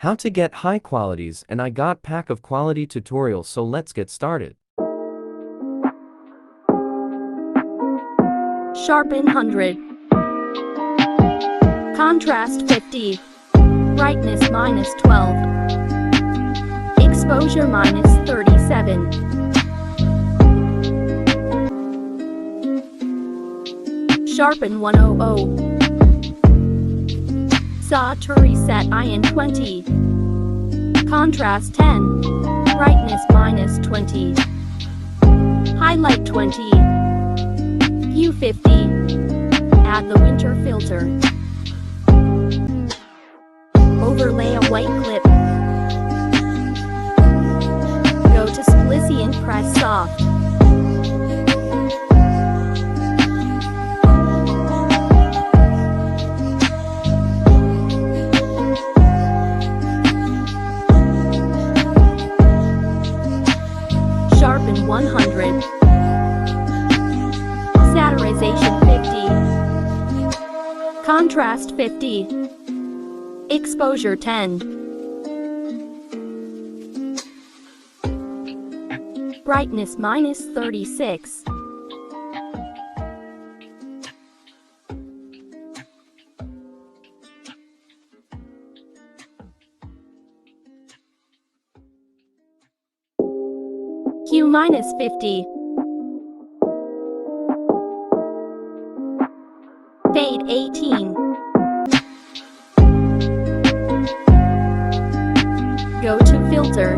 How to get high qualities, and I got pack of quality tutorials, so let's get started. Sharpen 100. Contrast 50. Brightness -12. Exposure -37. Sharpen 100. Saw to reset IN 20. Contrast 10. Brightness -20. Highlight 20. Hue 50. Add the winter filter. Overlay a white clip. Go to Splissy and press soft. Sharpen 100. Saturation 50. Contrast 50. Exposure 10. Brightness -36. Hue -50. Fade 18. Go to filter.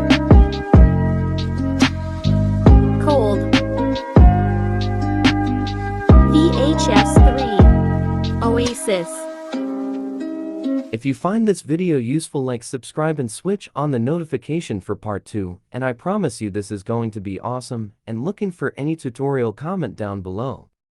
Cold. VHS 3. Oasis. If you find this video useful, like, subscribe and switch on the notification for part 2, and I promise you this is going to be awesome. And looking for any tutorial, comment down below.